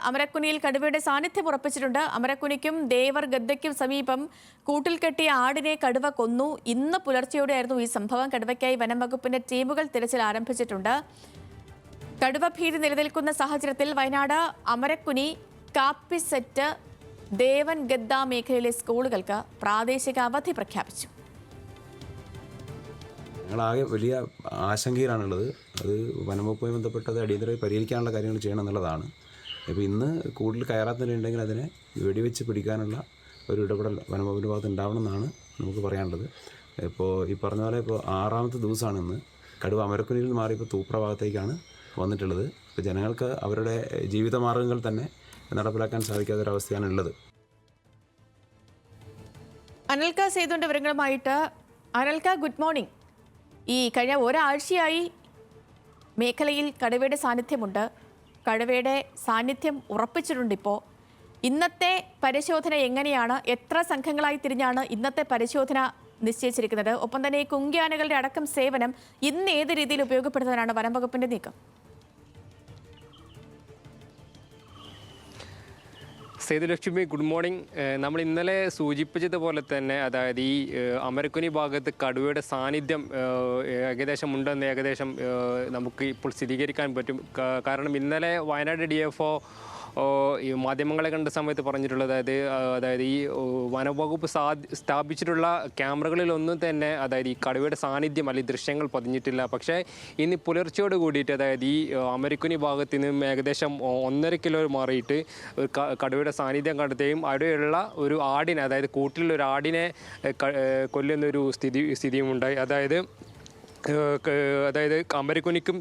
അമരക്കുനിയിൽ കടുവയുടെ സാന്നിധ്യം ഉറപ്പിച്ചിട്ടുണ്ട്. അമരക്കുനിക്കും ദേവർ ഗദ്ദയ്ക്കും സമീപം കൂട്ടിൽ കെട്ടിയ ആടിനെ കടുവ കൊന്നു. ഇന്ന് പുലർച്ചെയോടെയായിരുന്നു ഈ സംഭവം. കടുവയ്ക്കായി വനം വകുപ്പിന്റെ ടീമുകൾ തിരച്ചിൽ ആരംഭിച്ചിട്ടുണ്ട്. കടുവ ഭീതി നിലനിൽക്കുന്ന സാഹചര്യത്തിൽ വയനാട് അമരക്കുനി, കാപ്പിസെറ്റ്, ദേവൻ ഗദ്ദ മേഖലയിലെ സ്കൂളുകൾക്ക് പ്രാദേശിക അവധി പ്രഖ്യാപിച്ചു. ഞങ്ങളാകെ വലിയ ആശങ്കയിലാണുള്ളത്. അത് വനംവകുപ്പുമായി ബന്ധപ്പെട്ടത് അടിയന്തരമായി പരിഹരിക്കാനുള്ള കാര്യങ്ങൾ ചെയ്യണം എന്നുള്ളതാണ്. ഇപ്പോൾ ഇന്ന് കൂടുതൽ കയറാത്തതിനുണ്ടെങ്കിൽ അതിനെ വെടിവെച്ച് പിടിക്കാനുള്ള ഒരു ഇടപെടൽ വനംവകുപ്പിൻ്റെ ഭാഗത്ത് ഉണ്ടാവണമെന്നാണ് നമുക്ക് പറയാനുള്ളത്. ഇപ്പോൾ ഈ പറഞ്ഞ പോലെ ഇപ്പോൾ 6ാമത്തെ ദിവസമാണ് ഇന്ന്. കടുവ അമരക്കുനിയിൽ നിന്ന് മാറി ഇപ്പോൾ തൂപ്ര ഭാഗത്തേക്കാണ് വന്നിട്ടുള്ളത്. ഇപ്പോൾ ജനങ്ങൾക്ക് അവരുടെ ജീവിതമാർഗ്ഗങ്ങൾ തന്നെ നടപ്പിലാക്കാൻ സാധിക്കാത്തൊരവസ്ഥയാണ് ഉള്ളത്. അനൽക സേതുവിൻ്റെ വിവരങ്ങളുമായിട്ട്. അനൽക, ഗുഡ് മോർണിംഗ്. ഈ കഴിഞ്ഞ ഒരാഴ്ചയായി മേഖലയിൽ കടുവയുടെ സാന്നിധ്യമുണ്ട്. കടുവയുടെ സാന്നിധ്യം ഉറപ്പിച്ചിട്ടുണ്ട്. ഇപ്പോൾ ഇന്നത്തെ പരിശോധന എങ്ങനെയാണ്? എത്ര സംഘങ്ങളായി തിരിഞ്ഞാണ് ഇന്നത്തെ പരിശോധന നിശ്ചയിച്ചിരിക്കുന്നത്? ഒപ്പം തന്നെ ഈ കുങ്കിയാനകളുടെ അടക്കം സേവനം ഇന്ന് ഏത് രീതിയിൽ ഉപയോഗപ്പെടുത്താനാണ് വനം വകുപ്പിന്റെ നീക്കം? Sethulakshmi, good morning. നമ്മൾ ഇന്നലെ സൂചിപ്പിച്ചതുപോലെ തന്നെ, അതായത് ഈ അമരക്കുനി ഭാഗത്ത് കടുവയുടെ സാന്നിധ്യം ഏകദേശം നമുക്ക് ഇപ്പോൾ സ്ഥിരീകരിക്കാൻ പറ്റും. കാരണം ഇന്നലെ വയനാട് DFO ഈ മാധ്യമങ്ങളെ കണ്ട സമയത്ത് പറഞ്ഞിട്ടുള്ളത്, അതായത് ഈ വനവകുപ്പ് സ്ഥാപിച്ചിട്ടുള്ള ക്യാമറകളിലൊന്നും തന്നെ അതായത് ഈ കടുവയുടെ സാന്നിധ്യം അല്ലെങ്കിൽ ദൃശ്യങ്ങൾ പതിഞ്ഞിട്ടില്ല. പക്ഷേ ഇന്ന് പുലർച്ചയോട് കൂടിയിട്ട് അതായത് ഈ അമരക്കുനി ഭാഗത്ത് നിന്നും ഏകദേശം 1.5 കിലോ മാറിയിട്ട് കടുവയുടെ സാന്നിധ്യം കണ്ടെത്തുകയും അവിടെയുള്ള ഒരു ആടിനെ, അതായത് കൂട്ടിലുള്ള ഒരു ആടിനെ കൊല്ലുന്നൊരു സ്ഥിതിയുമുണ്ടായി. അതായത് അമരക്കുനിക്കും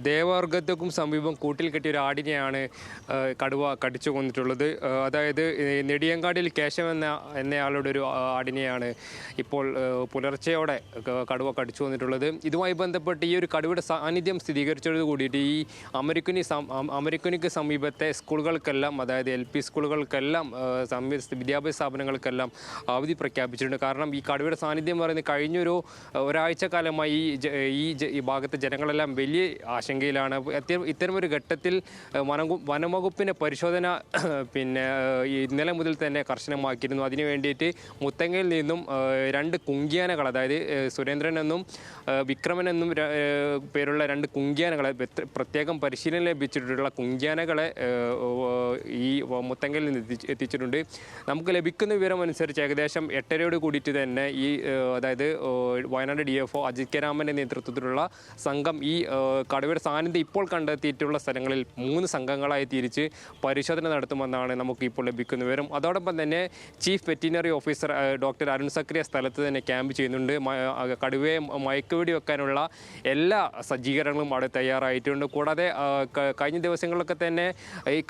ദേവവർഗത്തിനും സമീപം കൂട്ടിൽ കെട്ടിയ ഒരു ആടിനെയാണ് കടുവ കടിച്ചു കൊന്നിട്ടുള്ളത്. അതായത് നെടിയങ്കാടിൽ കേശവ എന്നയാളുടെ ഒരു ആടിനെയാണ് ഇപ്പോൾ പുലർച്ചയോടെ കടുവ കടിച്ചു കൊന്നിട്ടുള്ളത്. ഇതുമായി ബന്ധപ്പെട്ട് ഈ ഒരു കടുവയുടെ സാന്നിധ്യം സ്ഥിരീകരിച്ചതോട് കൂടിയിട്ട് ഈ അമരക്കുനിക്ക് സമീപത്തെ സ്കൂളുകൾക്കെല്ലാം, അതായത് LP സ്കൂളുകൾക്കെല്ലാം, വിദ്യാഭ്യാസ സ്ഥാപനങ്ങൾക്കെല്ലാം അവധി പ്രഖ്യാപിച്ചിട്ടുണ്ട്. കാരണം ഈ കടുവയുടെ സാന്നിധ്യം പറയുന്നത് ഒരാഴ്ച കാലമായി ഈ ഭാഗത്തെ ജനങ്ങളെല്ലാം വലിയ ആശങ്കയിലാണ്. ഇത്തരമൊരു ഘട്ടത്തിൽ വനംവകുപ്പിൻ്റെ പരിശോധന ഇന്നലെ മുതൽ തന്നെ കർശനമാക്കിയിരുന്നു. അതിനു വേണ്ടിയിട്ട് മുത്തങ്ങയിൽ നിന്നും 2 കുങ്കിയാനകൾ, അതായത് സുരേന്ദ്രൻ എന്നും വിക്രമൻ എന്നും പേരുള്ള 2 കുങ്കിയാനകളെ, പ്രത്യേകം പരിശീലനം ലഭിച്ചിട്ടുള്ള കുങ്കിയാനകളെ ഈ മുത്തങ്ങയിൽ നിന്ന് എത്തിച്ചിട്ടുണ്ട്. നമുക്ക് ലഭിക്കുന്ന വിവരം അനുസരിച്ച് ഏകദേശം 8:30യോട് കൂടിയിട്ട് തന്നെ ഈ അതായത് വയനാട് DFO അജിത് കെ രാമൻ്റെ നേതൃത്വത്തിലുള്ള സംഘം ഈ കടുവയുടെ സാന്നിധ്യം ഇപ്പോൾ കണ്ടെത്തിയിട്ടുള്ള സ്ഥലങ്ങളിൽ 3 സംഘങ്ങളായി തിരിച്ച് പരിശോധന നടത്തുമെന്നാണ് നമുക്ക് ഇപ്പോൾ ലഭിക്കുന്ന വിവരം. അതോടൊപ്പം തന്നെ chief veterinary officer doctor Arun Zakariya സ്ഥലത്ത് തന്നെ ക്യാമ്പ് ചെയ്യുന്നുണ്ട്. കടുവയെ മയക്കുവെടി വെക്കാനുള്ള എല്ലാ സജ്ജീകരണങ്ങളും അവിടെ തയ്യാറായിട്ടുണ്ട്. കൂടാതെ കഴിഞ്ഞ ദിവസങ്ങളിലൊക്കെ തന്നെ ഈ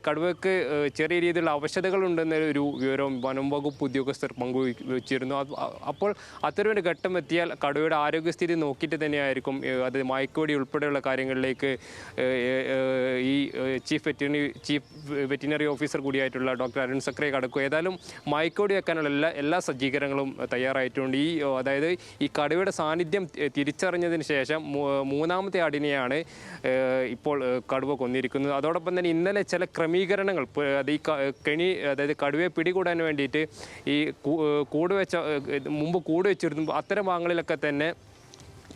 കടുവയ്ക്ക് ചെറിയ രീതിയിലുള്ള അവശതകളുണ്ടെന്നൊരു വിവരം വനം വകുപ്പ് ഉദ്യോഗസ്ഥർ പങ്കുവച്ചിരുന്നു. അപ്പോൾ അത്തരമൊരു ഘട്ടം എത്തിയാൽ കടുവയുടെ ആരോഗ്യസ്ഥിതി നോക്കിയിട്ട് തന്നെയായിരിക്കും അത് മയക്കുവെടി ഉൾപ്പെടെയുള്ള കാര്യങ്ങളിലേക്ക് ഈ ചീഫ് വെറ്റിനറി ഓഫീസർ കൂടിയായിട്ടുള്ള ഡോക്ടർ അരുൺ സക്രിയ കടക്കും. ഏതായാലും മയക്കുവെടി വെക്കാനുള്ള എല്ലാ സജ്ജീകരണങ്ങളും തയ്യാറായിട്ടുണ്ട്. അതായത് ഈ കടുവയുടെ സാന്നിധ്യം തിരിച്ചറിഞ്ഞതിന് ശേഷം 3ാമത്തെ ആടിനെയാണ് ഇപ്പോൾ കടുവ കൊന്നിരിക്കുന്നത്. അതോടൊപ്പം തന്നെ ഇന്നലെ ചില ക്രമീകരണങ്ങൾ, അതായത് കടുവയെ പിടികൂടാൻ വേണ്ടിയിട്ട് ഈ മുമ്പ് കൂട് വെച്ചിരുന്നു. അത്തരം ഭാഗങ്ങളിലൊക്കെ തന്നെ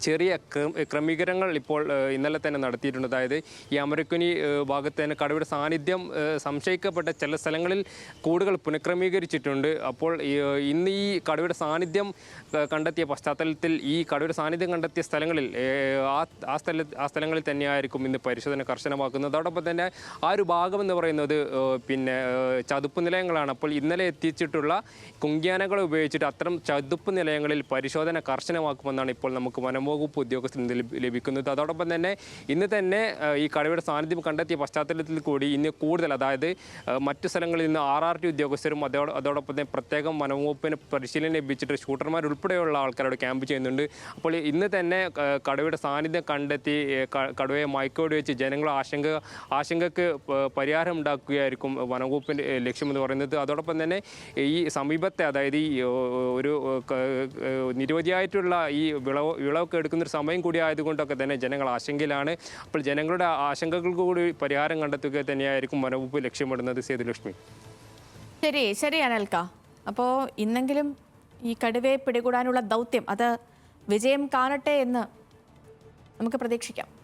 ചെറിയ ക്രമീകരണങ്ങൾ ഇപ്പോൾ ഇന്നലെ തന്നെ നടത്തിയിട്ടുണ്ട്. അതായത് ഈ അമരക്കുനി ഭാഗത്ത് തന്നെ കടുവയുടെ സാന്നിധ്യം സംശയിക്കപ്പെട്ട ചില സ്ഥലങ്ങളിൽ കൂടുകൾ പുനഃക്രമീകരിച്ചിട്ടുണ്ട്. അപ്പോൾ ഇന്ന് ഈ കടുവയുടെ സാന്നിധ്യം കണ്ടെത്തിയ പശ്ചാത്തലത്തിൽ ഈ കടുവയുടെ സാന്നിധ്യം കണ്ടെത്തിയ സ്ഥലങ്ങളിൽ ആ സ്ഥലങ്ങളിൽ തന്നെയായിരിക്കും ഇന്ന് പരിശോധന കർശനമാക്കുന്നത്. അതോടൊപ്പം തന്നെ ആ ഒരു ഭാഗം എന്ന് പറയുന്നത് ചതുപ്പ് നിലയങ്ങളാണ്. അപ്പോൾ ഇന്നലെ എത്തിച്ചിട്ടുള്ള കുങ്കിയാനകളെ ഉപയോഗിച്ചിട്ട് അത്തരം ചതുപ്പ് നിലയങ്ങളിൽ പരിശോധന കർശനമാക്കുമെന്നാണ് ഇപ്പോൾ നമുക്ക് വകുപ്പ് ഉദ്യോഗസ്ഥർ ലഭിക്കുന്നത്. അതോടൊപ്പം തന്നെ ഇന്ന് തന്നെ ഈ കടുവയുടെ സാന്നിധ്യം കണ്ടെത്തിയ പശ്ചാത്തലത്തിൽ കൂടി ഇന്ന് കൂടുതൽ, അതായത് മറ്റു സ്ഥലങ്ങളിൽ നിന്ന് RRT ഉദ്യോഗസ്ഥരും അതോടൊപ്പം തന്നെ പ്രത്യേകം വനംവകുപ്പിന് പരിശീലനം ലഭിച്ചിട്ട് ഷൂട്ടർമാരുൾപ്പെടെയുള്ള ആൾക്കാരോട് ക്യാമ്പ് ചെയ്യുന്നുണ്ട്. അപ്പോൾ ഇന്ന് തന്നെ കടുവയുടെ സാന്നിധ്യം കണ്ടെത്തി കടുവയെ മയക്കുവെടി വെച്ച് ജനങ്ങൾ ആശങ്കയ്ക്ക് പരിഹാരം ഉണ്ടാക്കുകയായിരിക്കും വനംവകുപ്പിൻ്റെ ലക്ഷ്യമെന്ന് പറയുന്നത്. അതോടൊപ്പം തന്നെ ഈ സമീപത്തെ, അതായത് ഈ ഒരു നിരവധിയായിട്ടുള്ള ഈ വിളവ് എടുക്കുന്നൊരു സമയം കൂടി ആയതുകൊണ്ടൊക്കെ തന്നെ ജനങ്ങൾ ആശങ്കയിലാണ്. അപ്പോൾ ജനങ്ങളുടെ ആശങ്കകൾക്ക് കൂടി പരിഹാരം കണ്ടെത്തുക തന്നെയായിരിക്കും വനംവകുപ്പ് ലക്ഷ്യമിടുന്നത്. സേതുലക്ഷ്മി. ശരി അനൽക്ക. അപ്പോൾ ഇന്നെങ്കിലും ഈ കടുവയെ പിടികൂടാനുള്ള ദൗത്യം അത് വിജയം കാണട്ടെ എന്ന് നമുക്ക് പ്രതീക്ഷിക്കാം.